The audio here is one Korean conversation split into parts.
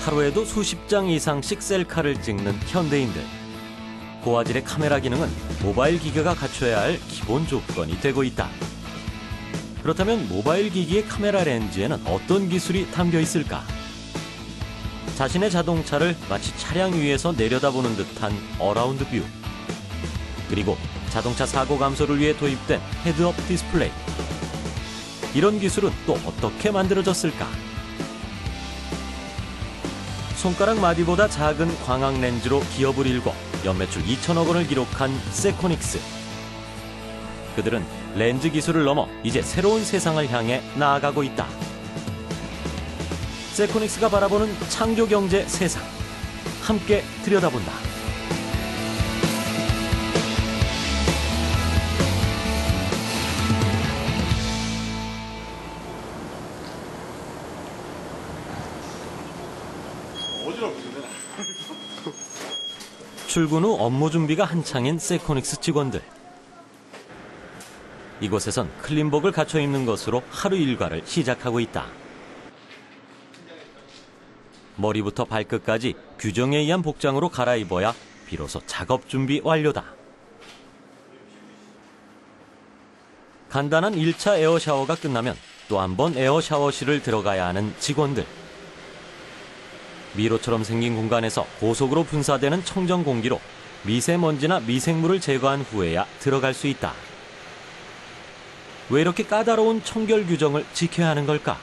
하루에도 수십 장 이상씩 셀카를 찍는 현대인들. 고화질의 카메라 기능은 모바일 기기가 갖춰야 할 기본 조건이 되고 있다. 그렇다면 모바일 기기의 카메라 렌즈에는 어떤 기술이 담겨 있을까? 자신의 자동차를 마치 차량 위에서 내려다보는 듯한 어라운드 뷰. 그리고 자동차 사고 감소를 위해 도입된 헤드업 디스플레이. 이런 기술은 또 어떻게 만들어졌을까? 손가락 마디보다 작은 광학 렌즈로 기업을 일궈 연매출 2천억 원을 기록한 세코닉스. 그들은 렌즈 기술을 넘어 이제 새로운 세상을 향해 나아가고 있다. 세코닉스가 바라보는 창조 경제 세상. 함께 들여다본다. 출근 후 업무 준비가 한창인 세코닉스 직원들. 이곳에선 클린복을 갖춰 입는 것으로 하루 일과를 시작하고 있다. 머리부터 발끝까지 규정에 의한 복장으로 갈아입어야 비로소 작업 준비 완료다. 간단한 1차 에어 샤워가 끝나면 또 한 번 에어 샤워실을 들어가야 하는 직원들. 미로처럼 생긴 공간에서 고속으로 분사되는 청정 공기로 미세먼지나 미생물을 제거한 후에야 들어갈 수 있다. 왜 이렇게 까다로운 청결 규정을 지켜야 하는 걸까?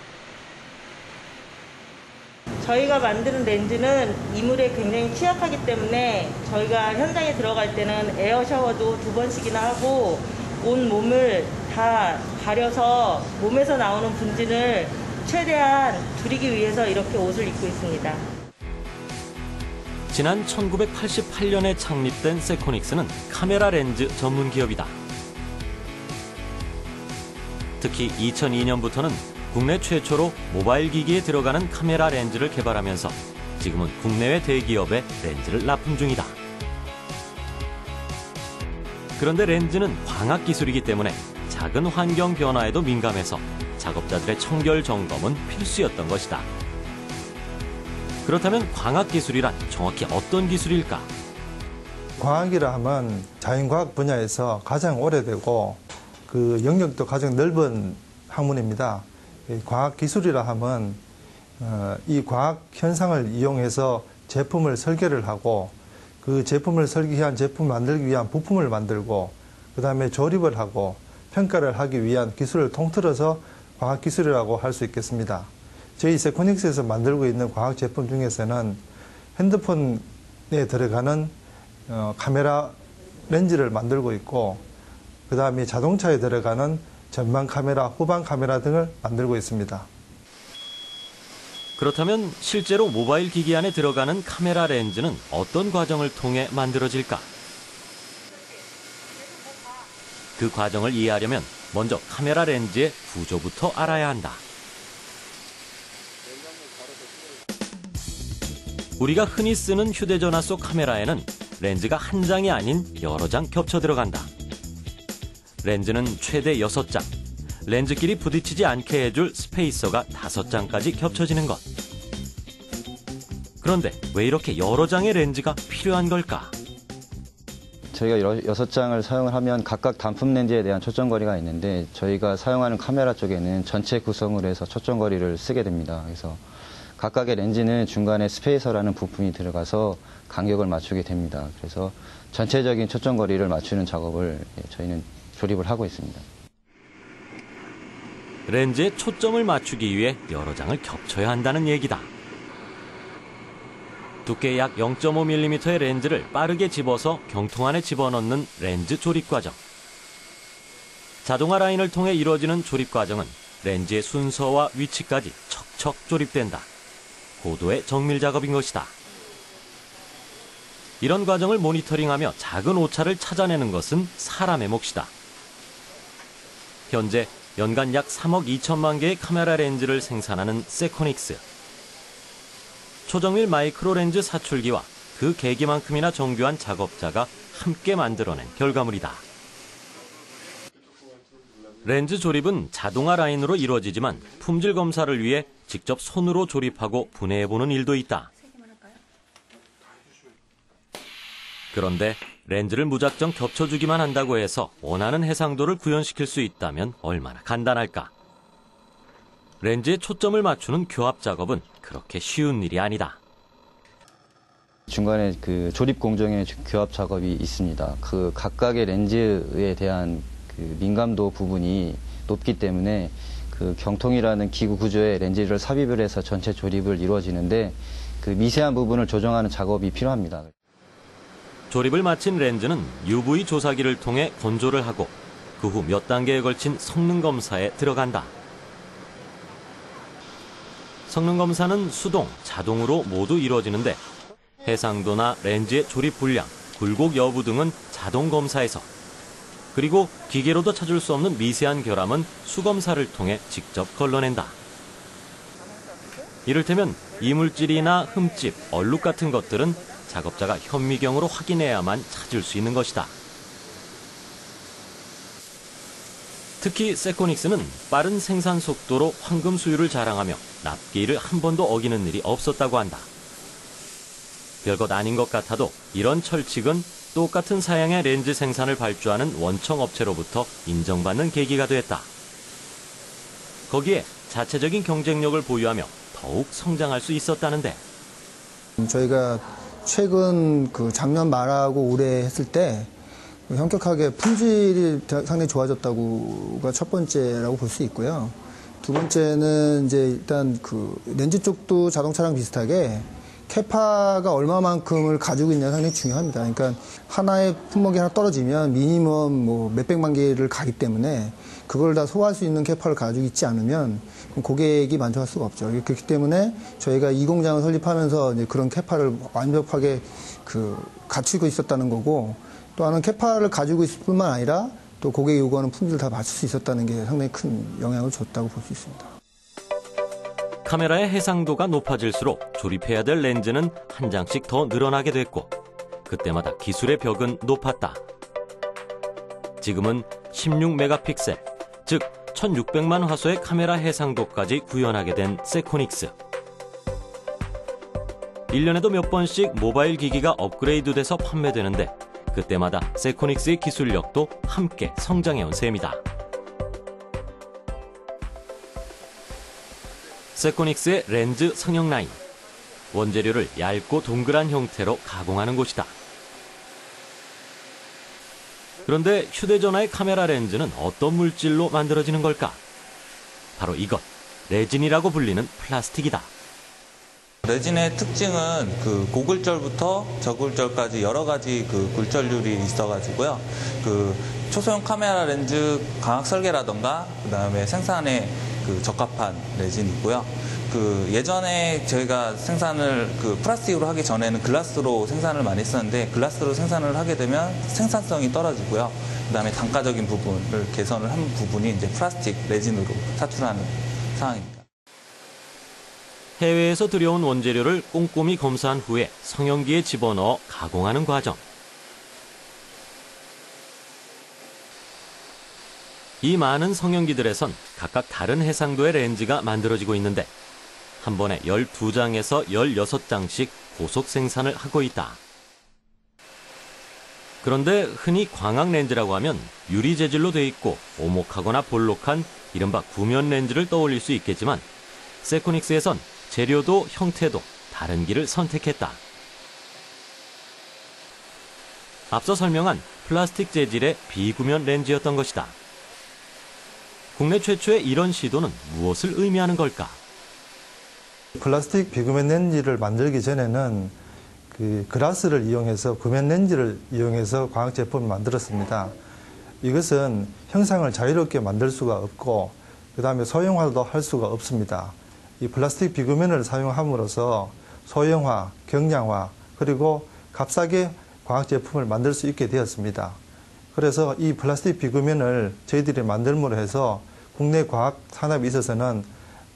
저희가 만드는 렌즈는 이물에 굉장히 취약하기 때문에 저희가 현장에 들어갈 때는 에어 샤워도 2번씩이나 하고 온 몸을 다 가려서 몸에서 나오는 분진을 최대한 줄이기 위해서 이렇게 옷을 입고 있습니다. 지난 1988년에 창립된 세코닉스는 카메라 렌즈 전문 기업이다. 특히 2002년부터는 국내 최초로 모바일 기기에 들어가는 카메라 렌즈를 개발하면서 지금은 국내외 대기업에 렌즈를 납품 중이다. 그런데 렌즈는 광학 기술이기 때문에 작은 환경 변화에도 민감해서 작업자들의 청결 점검은 필수였던 것이다. 그렇다면 광학 기술이란 정확히 어떤 기술일까? 광학이라 하면 자연과학 분야에서 가장 오래되고 그 영역도 가장 넓은 학문입니다. 과학 기술이라 하면 이 과학 현상을 이용해서 제품을 설계를 하고 그 제품을 설계한 제품을 만들기 위한 부품을 만들고 그 다음에 조립을 하고 평가를 하기 위한 기술을 통틀어서 과학 기술이라고 할 수 있겠습니다. 저희 세코닉스에서 만들고 있는 과학 제품 중에서는 핸드폰에 들어가는 카메라 렌즈를 만들고 있고 그 다음에 자동차에 들어가는 전방 카메라, 후방 카메라 등을 만들고 있습니다. 그렇다면 실제로 모바일 기기 안에 들어가는 카메라 렌즈는 어떤 과정을 통해 만들어질까? 그 과정을 이해하려면 먼저 카메라 렌즈의 구조부터 알아야 한다. 우리가 흔히 쓰는 휴대전화 속 카메라에는 렌즈가 한 장이 아닌 여러 장 겹쳐 들어간다. 렌즈는 최대 6장, 렌즈끼리 부딪히지 않게 해줄 스페이서가 5장까지 겹쳐지는 것. 그런데 왜 이렇게 여러 장의 렌즈가 필요한 걸까? 저희가 6장을 사용을 하면 각각 단품 렌즈에 대한 초점거리가 있는데 저희가 사용하는 카메라 쪽에는 전체 구성을 해서 초점거리를 쓰게 됩니다. 그래서 각각의 렌즈는 중간에 스페이서라는 부품이 들어가서 간격을 맞추게 됩니다. 그래서 전체적인 초점거리를 맞추는 작업을 저희는 조립을 하고 있습니다. 렌즈에 초점을 맞추기 위해 여러 장을 겹쳐야 한다는 얘기다. 두께 약 0.5mm의 렌즈를 빠르게 집어서 경통 안에 집어넣는 렌즈 조립 과정. 자동화 라인을 통해 이루어지는 조립 과정은 렌즈의 순서와 위치까지 척척 조립된다. 고도의 정밀 작업인 것이다. 이런 과정을 모니터링하며 작은 오차를 찾아내는 것은 사람의 몫이다. 현재 연간 약 3억 2천만 개의 카메라 렌즈를 생산하는 세코닉스. 초정밀 마이크로 렌즈 사출기와 그 계기만큼이나 정교한 작업자가 함께 만들어낸 결과물이다. 렌즈 조립은 자동화 라인으로 이루어지지만 품질 검사를 위해 직접 손으로 조립하고 분해해보는 일도 있다. 그런데 렌즈를 무작정 겹쳐주기만 한다고 해서 원하는 해상도를 구현시킬 수 있다면 얼마나 간단할까? 렌즈에 초점을 맞추는 교합 작업은 그렇게 쉬운 일이 아니다. 중간에 그 조립 공정의 교합 작업이 있습니다. 그 각각의 렌즈에 대한 그 민감도 부분이 높기 때문에 그 경통이라는 기구 구조에 렌즈를 삽입을 해서 전체 조립을 이루어지는데 그 미세한 부분을 조정하는 작업이 필요합니다. 조립을 마친 렌즈는 UV 조사기를 통해 건조를 하고 그 후 몇 단계에 걸친 성능 검사에 들어간다. 성능 검사는 수동, 자동으로 모두 이루어지는데 해상도나 렌즈의 조립 분량, 굴곡 여부 등은 자동 검사에서, 그리고 기계로도 찾을 수 없는 미세한 결함은 수검사를 통해 직접 걸러낸다. 이를테면 이물질이나 흠집, 얼룩 같은 것들은 작업자가 현미경으로 확인해야만 찾을 수 있는 것이다. 특히 세코닉스는 빠른 생산 속도로 황금 수율을 자랑하며 납기일을 한 번도 어기는 일이 없었다고 한다. 별것 아닌 것 같아도 이런 철칙은 똑같은 사양의 렌즈 생산을 발주하는 원청 업체로부터 인정받는 계기가 됐다. 거기에 자체적인 경쟁력을 보유하며 더욱 성장할 수 있었다는데, 저희가 최근 그 작년 말하고 올해 했을 때 현격하게 품질이 상당히 좋아졌다고가 첫 번째라고 볼 수 있고요. 두 번째는 이제 일단 그 렌즈 쪽도 자동차랑 비슷하게 캐파가 얼마만큼을 가지고 있냐가 상당히 중요합니다. 그러니까 하나의 품목이 하나 떨어지면 미니멈 뭐 몇백만 개를 가기 때문에 그걸 다 소화할 수 있는 캐파를 가지고 있지 않으면 고객이 만족할 수가 없죠. 그렇기 때문에 저희가 이 공장을 설립하면서 이제 그런 캐파를 완벽하게 갖추고 있었다는 거고, 또 하나는 캐파를 가지고 있을 뿐만 아니라 또 고객이 요구하는 품질을 다 맞출 수 있었다는 게 상당히 큰 영향을 줬다고 볼 수 있습니다. 카메라의 해상도가 높아질수록 조립해야 될 렌즈는 한 장씩 더 늘어나게 됐고, 그때마다 기술의 벽은 높았다. 지금은 16메가픽셀, 즉 1600만 화소의 카메라 해상도까지 구현하게 된 세코닉스. 1년에도 몇 번씩 모바일 기기가 업그레이드돼서 판매되는데 그때마다 세코닉스의 기술력도 함께 성장해온 셈이다. 세코닉스의 렌즈 성형 라인. 원재료를 얇고 동그란 형태로 가공하는 곳이다. 그런데 휴대전화의 카메라 렌즈는 어떤 물질로 만들어지는 걸까? 바로 이것, 레진이라고 불리는 플라스틱이다. 레진의 특징은 그 고굴절부터 저굴절까지 여러 가지 그 굴절률이 있어가지고요. 그 초소형 카메라 렌즈 광학 설계라던가 그다음에 생산에 그 적합한 레진이고요. 그 예전에 저희가 생산을 그 플라스틱으로 하기 전에는 글라스로 생산을 많이 했었는데 글라스로 생산을 하게 되면 생산성이 떨어지고요. 그다음에 단가적인 부분을 개선을 한 부분이 이제 플라스틱 레진으로 사출하는 상황입니다. 해외에서 들여온 원재료를 꼼꼼히 검사한 후에 성형기에 집어넣어 가공하는 과정. 이 많은 성형기들에선 각각 다른 해상도의 렌즈가 만들어지고 있는데 한 번에 12장에서 16장씩 고속 생산을 하고 있다. 그런데 흔히 광학 렌즈라고 하면 유리 재질로 돼 있고 오목하거나 볼록한 이른바 구면 렌즈를 떠올릴 수 있겠지만 세코닉스에선 재료도 형태도 다른 길을 선택했다. 앞서 설명한 플라스틱 재질의 비구면 렌즈였던 것이다. 국내 최초의 이런 시도는 무엇을 의미하는 걸까? 플라스틱 비구면 렌즈를 만들기 전에는 그 글라스를 이용해서 구면 렌즈를 이용해서 광학 제품을 만들었습니다. 이것은 형상을 자유롭게 만들 수가 없고 그 다음에 소형화도 할 수가 없습니다. 이 플라스틱 비구면을 사용함으로써 소형화, 경량화, 그리고 값싸게 광학 제품을 만들 수 있게 되었습니다. 그래서 이 플라스틱 비구면을 저희들이 만들므로 해서 국내 과학 산업에 있어서는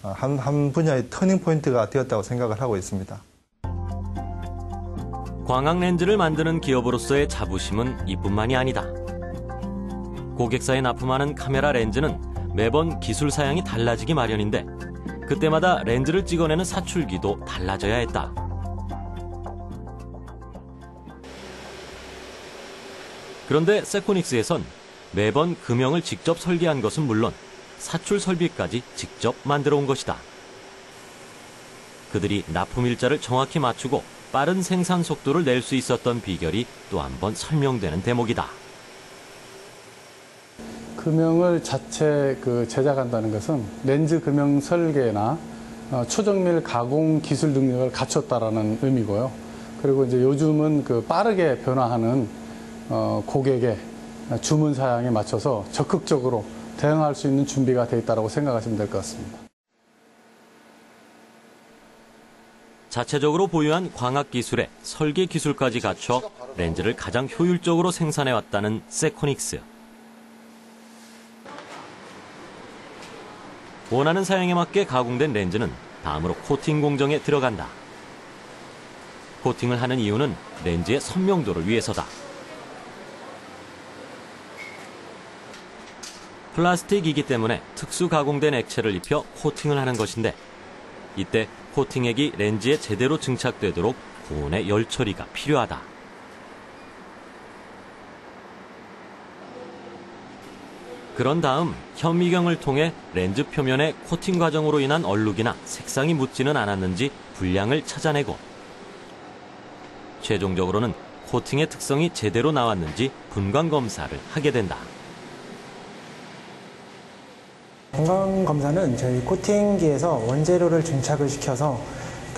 한 분야의 터닝 포인트가 되었다고 생각을 하고 있습니다. 광학 렌즈를 만드는 기업으로서의 자부심은 이뿐만이 아니다. 고객사에 납품하는 카메라 렌즈는 매번 기술 사양이 달라지기 마련인데 그때마다 렌즈를 찍어내는 사출기도 달라져야 했다. 그런데 세코닉스에선 매번 금형을 직접 설계한 것은 물론 사출 설비까지 직접 만들어 온 것이다. 그들이 납품 일자를 정확히 맞추고 빠른 생산 속도를 낼 수 있었던 비결이 또 한 번 설명되는 대목이다. 금형을 자체 제작한다는 것은 렌즈 금형 설계나 초정밀 가공 기술 능력을 갖췄다라는 의미고요. 그리고 이제 요즘은 빠르게 변화하는 고객의 주문 사양에 맞춰서 적극적으로 대응할 수 있는 준비가 되어 있다고 생각하시면 될 것 같습니다. 자체적으로 보유한 광학 기술에 설계 기술까지 갖춰 렌즈를 가장 효율적으로 생산해 왔다는 세코닉스. 원하는 사양에 맞게 가공된 렌즈는 다음으로 코팅 공정에 들어간다. 코팅을 하는 이유는 렌즈의 선명도를 위해서다. 플라스틱이기 때문에 특수 가공된 액체를 입혀 코팅을 하는 것인데 이때 코팅액이 렌즈에 제대로 증착되도록 고온의 열 처리가 필요하다. 그런 다음 현미경을 통해 렌즈 표면에 코팅 과정으로 인한 얼룩이나 색상이 묻지는 않았는지 불량을 찾아내고 최종적으로는 코팅의 특성이 제대로 나왔는지 분광 검사를 하게 된다. 분광 검사는 저희 코팅기에서 원재료를 증착을 시켜서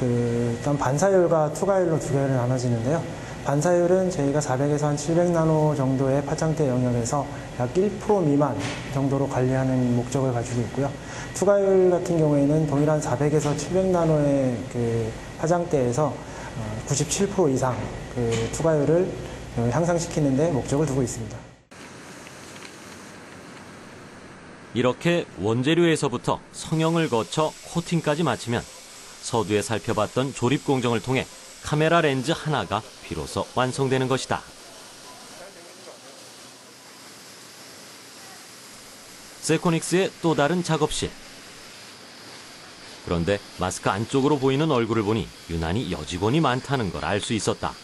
일단 반사율과 투과율로 두 개로 나눠지는데요. 반사율은 저희가 400에서 한 700나노 정도의 파장대 영역에서 약 1% 미만 정도로 관리하는 목적을 가지고 있고요. 투과율 같은 경우에는 동일한 400에서 700나노의 파장대에서 97% 이상 투과율을 향상시키는 데 목적을 두고 있습니다. 이렇게 원재료에서부터 성형을 거쳐 코팅까지 마치면 서두에 살펴봤던 조립 공정을 통해 카메라 렌즈 하나가 비로소 완성되는 것이다. 세코닉스의 또 다른 작업실. 그런데 마스크 안쪽으로 보이는 얼굴을 보니 유난히 여직원이 많다는 걸 알 수 있었다.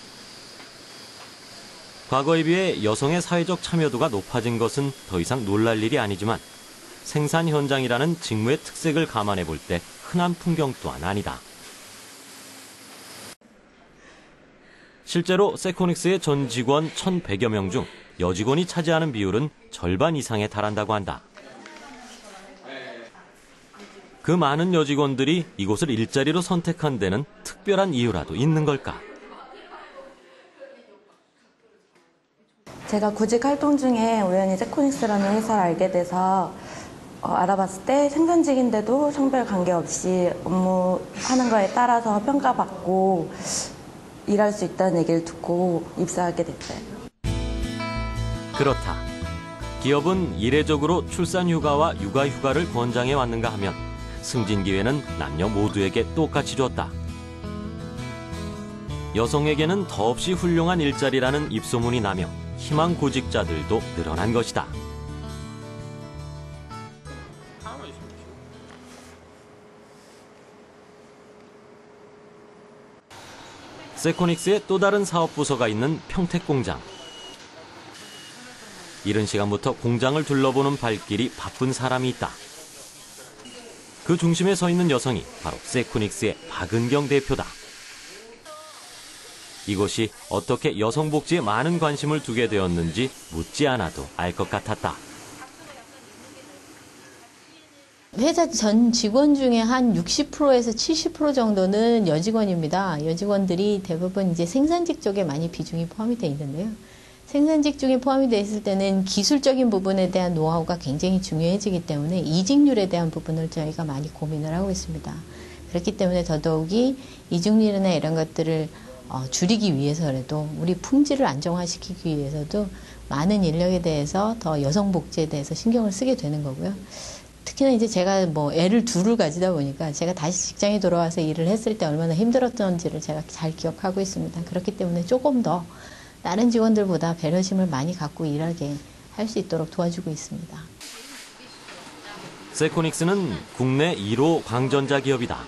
과거에 비해 여성의 사회적 참여도가 높아진 것은 더 이상 놀랄 일이 아니지만 생산 현장이라는 직무의 특색을 감안해 볼 때 흔한 풍경 또한 아니다. 실제로 세코닉스의 전 직원 1,100여 명 중 여직원이 차지하는 비율은 절반 이상에 달한다고 한다. 그 많은 여직원들이 이곳을 일자리로 선택한 데는 특별한 이유라도 있는 걸까? 제가 구직 활동 중에 우연히 세코닉스라는 회사를 알게 돼서 알아봤을 때 생산직인데도 성별 관계없이 업무하는 거에 따라서 평가받고 일할 수 있다는 얘기를 듣고 입사하게 됐어요. 그렇다. 기업은 이례적으로 출산휴가와 육아휴가를 권장해 왔는가 하면 승진 기회는 남녀 모두에게 똑같이 줬다. 여성에게는 더없이 훌륭한 일자리라는 입소문이 나며 희망 구직자들도 늘어난 것이다. 세코닉스의 또 다른 사업 부서가 있는 평택공장. 이른 시간부터 공장을 둘러보는 발길이 바쁜 사람이 있다. 그 중심에 서 있는 여성이 바로 세코닉스의 박은경 대표다. 이곳이 어떻게 여성 복지에 많은 관심을 두게 되었는지 묻지 않아도 알 것 같았다. 회사 전 직원 중에 한 60%에서 70% 정도는 여직원입니다. 여직원들이 대부분 이제 생산직 쪽에 많이 비중이 포함이 되어 있는데요. 생산직 중에 포함이 되어 있을 때는 기술적인 부분에 대한 노하우가 굉장히 중요해지기 때문에 이직률에 대한 부분을 저희가 많이 고민을 하고 있습니다. 그렇기 때문에 더더욱이 이직률이나 이런 것들을 줄이기 위해서라도 우리 품질을 안정화시키기 위해서도 많은 인력에 대해서 더 여성 복지에 대해서 신경을 쓰게 되는 거고요. 특히나 이제 제가 애를 둘을 가지다 보니까 제가 다시 직장에 돌아와서 일을 했을 때 얼마나 힘들었던지를 제가 잘 기억하고 있습니다. 그렇기 때문에 조금 더 다른 직원들보다 배려심을 많이 갖고 일하게 할 수 있도록 도와주고 있습니다. 세코닉스는 국내 1호 광전자 기업이다.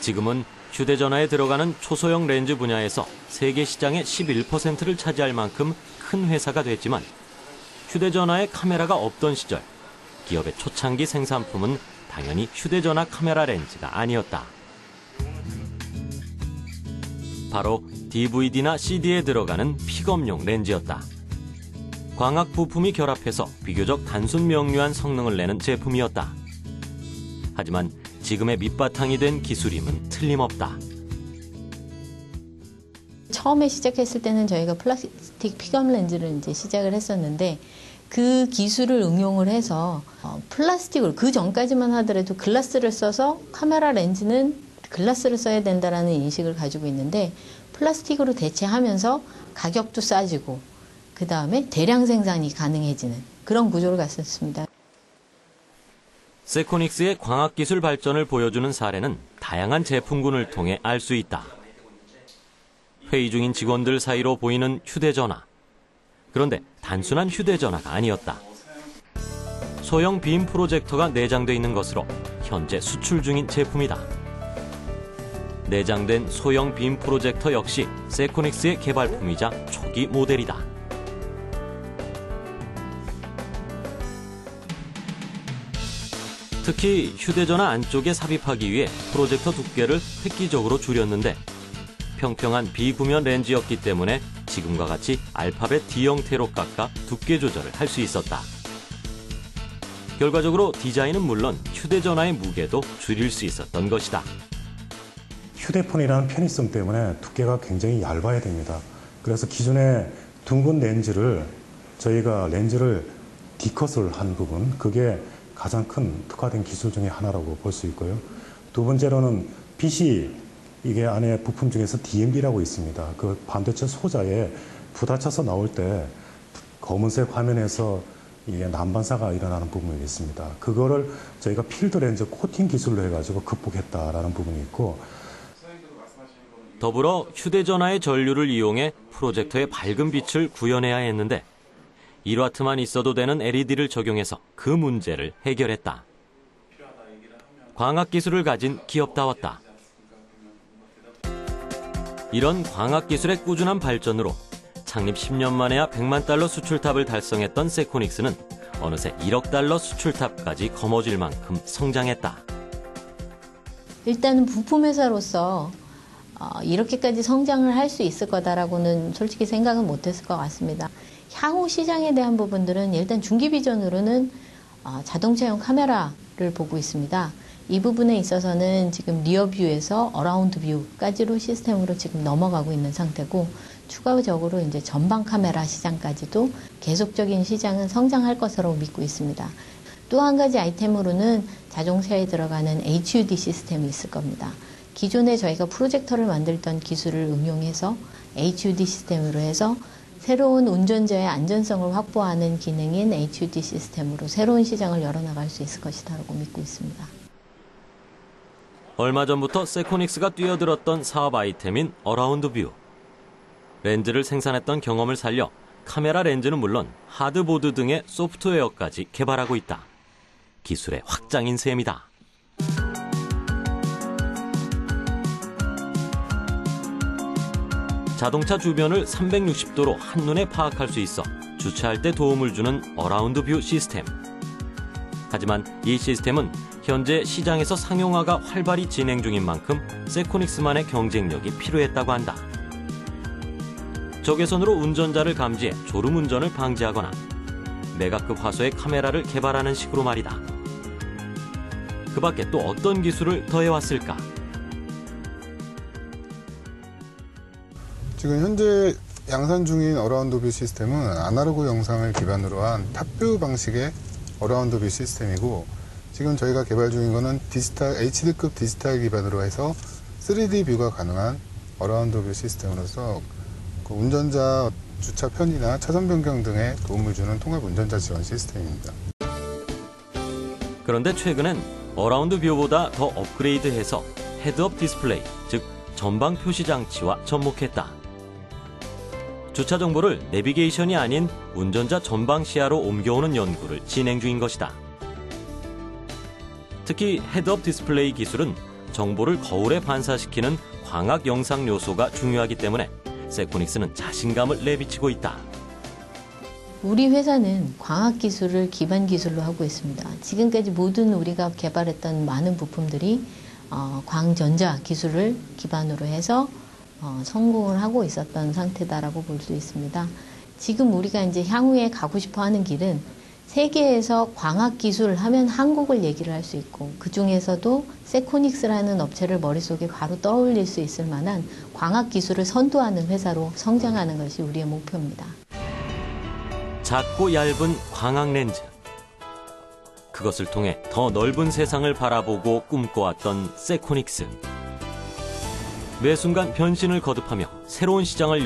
지금은 휴대전화에 들어가는 초소형 렌즈 분야에서 세계 시장의 11%를 차지할 만큼 큰 회사가 됐지만 휴대전화에 카메라가 없던 시절 기업의 초창기 생산품은 당연히 휴대전화 카메라 렌즈가 아니었다. 바로 DVD나 CD에 들어가는 픽업용 렌즈였다. 광학 부품이 결합해서 비교적 단순 명료한 성능을 내는 제품이었다. 하지만 지금의 밑바탕이 된 기술임은 틀림없다. 처음에 시작했을 때는 저희가 플라스틱 픽업 렌즈를 이제 시작을 했었는데 그 기술을 응용을 해서 플라스틱을 그 전까지만 하더라도 글라스를 써서 카메라 렌즈는 글라스를 써야 된다라는 인식을 가지고 있는데 플라스틱으로 대체하면서 가격도 싸지고 그 다음에 대량 생산이 가능해지는 그런 구조를 갖췄습니다. 세코닉스의 광학기술 발전을 보여주는 사례는 다양한 제품군을 통해 알 수 있다. 회의 중인 직원들 사이로 보이는 휴대전화. 그런데 단순한 휴대전화가 아니었다. 소형 빔 프로젝터가 내장돼 있는 것으로 현재 수출 중인 제품이다. 내장된 소형 빔 프로젝터 역시 세코닉스의 개발품이자 초기 모델이다. 특히 휴대전화 안쪽에 삽입하기 위해 프로젝터 두께를 획기적으로 줄였는데 평평한 비구면 렌즈였기 때문에 지금과 같이 알파벳 D 형태로 깎아 두께 조절을 할 수 있었다. 결과적으로 디자인은 물론 휴대전화의 무게도 줄일 수 있었던 것이다. 휴대폰이라는 편의성 때문에 두께가 굉장히 얇아야 됩니다. 그래서 기존의 둥근 렌즈를 저희가 렌즈를 D컷을 한 부분, 그게 가장 큰 특화된 기술 중에 하나라고 볼 수 있고요. 두 번째로는 빛이 이게 안에 부품 중에서 DMB라고 있습니다. 그 반도체 소자에 부딪혀서 나올 때 검은색 화면에서 이게 난반사가 일어나는 부분이 있습니다. 그거를 저희가 필드 렌즈 코팅 기술로 해가지고 극복했다라는 부분이 있고, 더불어 휴대전화의 전류를 이용해 프로젝터의 밝은 빛을 구현해야 했는데 1와트만 있어도 되는 LED를 적용해서 그 문제를 해결했다. 광학기술을 가진 기업다웠다. 이런 광학기술의 꾸준한 발전으로 창립 10년 만에야 100만 달러 수출탑을 달성했던 세코닉스는 어느새 1억 달러 수출탑까지 거머쥘 만큼 성장했다. 일단은 부품회사로서 이렇게까지 성장을 할 수 있을 거다라고는 솔직히 생각은 못했을 것 같습니다. 향후 시장에 대한 부분들은 일단 중기 비전으로는 자동차용 카메라를 보고 있습니다. 이 부분에 있어서는 지금 리어뷰에서 어라운드 뷰까지로 시스템으로 지금 넘어가고 있는 상태고, 추가적으로 이제 전방 카메라 시장까지도 계속적인 시장은 성장할 것으로 믿고 있습니다. 또 한 가지 아이템으로는 자동차에 들어가는 HUD 시스템이 있을 겁니다. 기존에 저희가 프로젝터를 만들던 기술을 응용해서 HUD 시스템으로 해서 새로운 운전자의 안전성을 확보하는 기능인 HUD 시스템으로 새로운 시장을 열어나갈 수 있을 것이라고 믿고 있습니다. 얼마 전부터 세코닉스가 뛰어들었던 사업 아이템인 어라운드 뷰. 렌즈를 생산했던 경험을 살려 카메라 렌즈는 물론 하드보드 등의 소프트웨어까지 개발하고 있다. 기술의 확장인 셈이다. 자동차 주변을 360도로 한눈에 파악할 수 있어 주차할 때 도움을 주는 어라운드 뷰 시스템. 하지만 이 시스템은 현재 시장에서 상용화가 활발히 진행 중인 만큼 세코닉스만의 경쟁력이 필요했다고 한다. 적외선으로 운전자를 감지해 졸음운전을 방지하거나 메가급 화소의 카메라를 개발하는 식으로 말이다. 그 밖에 또 어떤 기술을 더해왔을까? 지금 현재 양산 중인 어라운드 뷰 시스템은 아날로그 영상을 기반으로 한 탑뷰 방식의 어라운드 뷰 시스템이고, 지금 저희가 개발 중인 거는 HD급 디지털 기반으로 해서 3D 뷰가 가능한 어라운드 뷰 시스템으로서 그 운전자 주차 편의나 차선 변경 등에 도움을 주는 통합 운전자 지원 시스템입니다. 그런데 최근엔 어라운드 뷰보다 더 업그레이드해서 헤드업 디스플레이, 즉 전방 표시 장치와 접목했다. 주차 정보를 내비게이션이 아닌 운전자 전방 시야로 옮겨오는 연구를 진행 중인 것이다. 특히 헤드업 디스플레이 기술은 정보를 거울에 반사시키는 광학 영상 요소가 중요하기 때문에 세코닉스는 자신감을 내비치고 있다. 우리 회사는 광학 기술을 기반 기술로 하고 있습니다. 지금까지 모든 우리가 개발했던 많은 부품들이 광전자 기술을 기반으로 해서 성공을 하고 있었던 상태다라고 볼 수 있습니다. 지금 우리가 이제 향후에 가고 싶어 하는 길은 세계에서 광학 기술을 하면 한국을 얘기를 할 수 있고, 그 중에서도 세코닉스라는 업체를 머릿속에 바로 떠올릴 수 있을 만한 광학 기술을 선도하는 회사로 성장하는 것이 우리의 목표입니다. 작고 얇은 광학 렌즈. 그것을 통해 더 넓은 세상을 바라보고 꿈꿔왔던 세코닉스. 매 순간 변신을 거듭하며 새로운 시장을